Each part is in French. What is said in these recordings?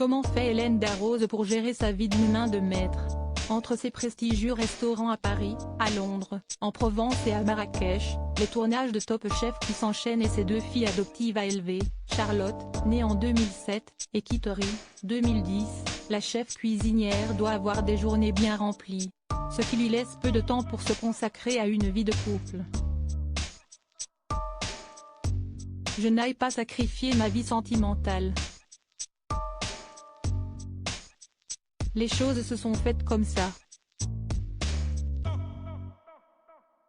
Comment fait Hélène Darroze pour gérer sa vie d'une main de maître? Entre ses prestigieux restaurants à Paris, à Londres, en Provence et à Marrakech, les tournages de Top Chef qui s'enchaînent et ses deux filles adoptives à élever, Charlotte, née en 2007, et Kittery, 2010, la chef cuisinière doit avoir des journées bien remplies, ce qui lui laisse peu de temps pour se consacrer à une vie de couple. Je n'aille pas sacrifier ma vie sentimentale. Les choses se sont faites comme ça.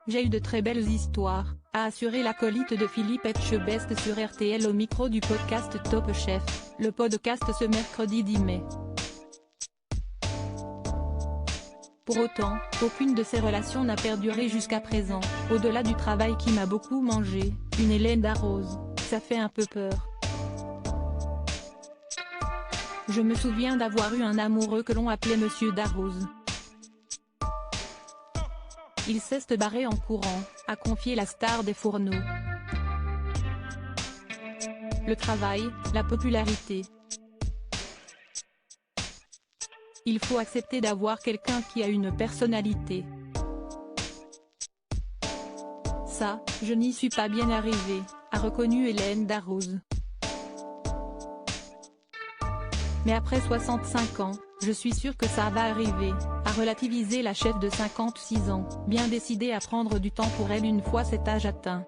J'ai eu de très belles histoires, a assuré l'acolyte de Philippe Etchebest sur RTL au micro du podcast Top Chef, le podcast ce mercredi 10 mai. Pour autant, aucune de ces relations n'a perduré jusqu'à présent, au-delà du travail qui m'a beaucoup mangé, une Hélène Darroze, ça fait un peu peur. Je me souviens d'avoir eu un amoureux que l'on appelait Monsieur Darroze. Il s'est barré en courant, a confié la star des fourneaux. Le travail, la popularité. Il faut accepter d'avoir quelqu'un qui a une personnalité. Ça, je n'y suis pas bien arrivée, a reconnu Hélène Darroze. Mais après 65 ans, je suis sûre que ça va arriver, a relativisé la chef de 56 ans, bien décidée à prendre du temps pour elle une fois cet âge atteint.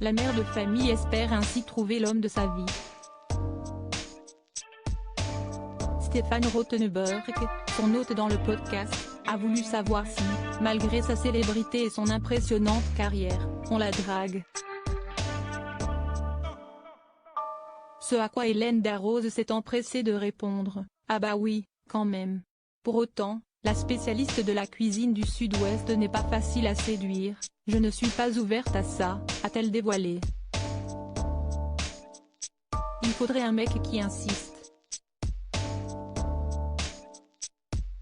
La mère de famille espère ainsi trouver l'homme de sa vie. Stéphane Rothenberg, son hôte dans le podcast, a voulu savoir si, malgré sa célébrité et son impressionnante carrière, on la drague. Ce à quoi Hélène Darroze s'est empressée de répondre, « Ah bah oui, quand même ». Pour autant, la spécialiste de la cuisine du Sud-Ouest n'est pas facile à séduire, « Je ne suis pas ouverte à ça », a-t-elle dévoilé. Il faudrait un mec qui insiste.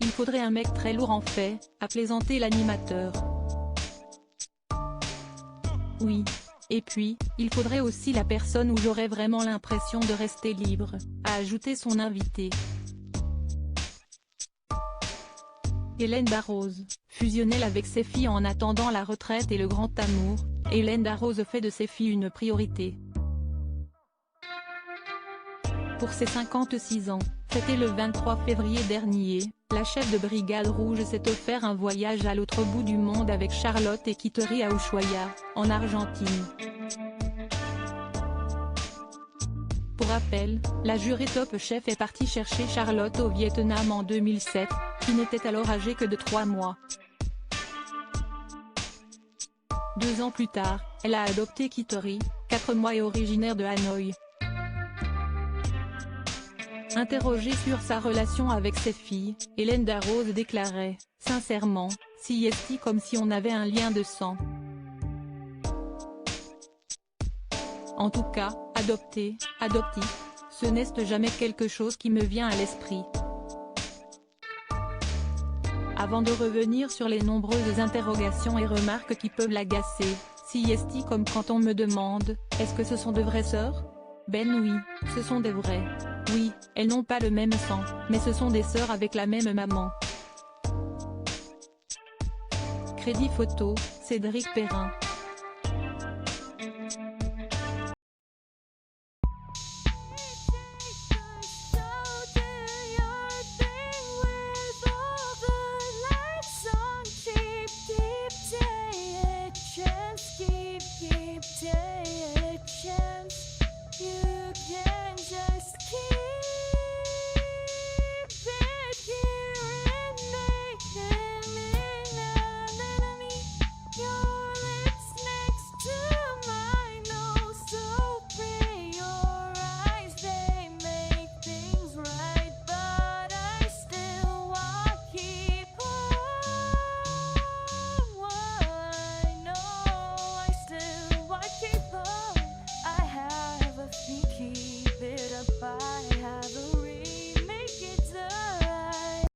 Il faudrait un mec très lourd en fait, a plaisanté l'animateur. Oui. Et puis, il faudrait aussi la personne où j'aurais vraiment l'impression de rester libre, a ajouté son invité. Hélène Darroze, fusionnelle avec ses filles en attendant la retraite et le grand amour, Hélène Darroze fait de ses filles une priorité. Pour ses 56 ans, fêté le 23 février dernier, la chef de brigade rouge s'est offert un voyage à l'autre bout du monde avec Charlotte et Kittery à Ushuaia, en Argentine. Pour rappel, la jurée Top Chef est partie chercher Charlotte au Vietnam en 2007, qui n'était alors âgée que de 3 mois. 2 ans plus tard, elle a adopté Kittery, 4 mois et originaire de Hanoï. Interrogée sur sa relation avec ses filles, Hélène Darroze déclarait, « Sincèrement, si est-il comme si on avait un lien de sang. En tout cas, adoptif, ce n'est jamais quelque chose qui me vient à l'esprit. » Avant de revenir sur les nombreuses interrogations et remarques qui peuvent l'agacer, si est-il comme quand on me demande, est-ce que ce sont de vraies sœurs? Ben oui, ce sont des vraies. Oui, elles n'ont pas le même sang, mais ce sont des sœurs avec la même maman. Crédit photo, Cédric Perrin.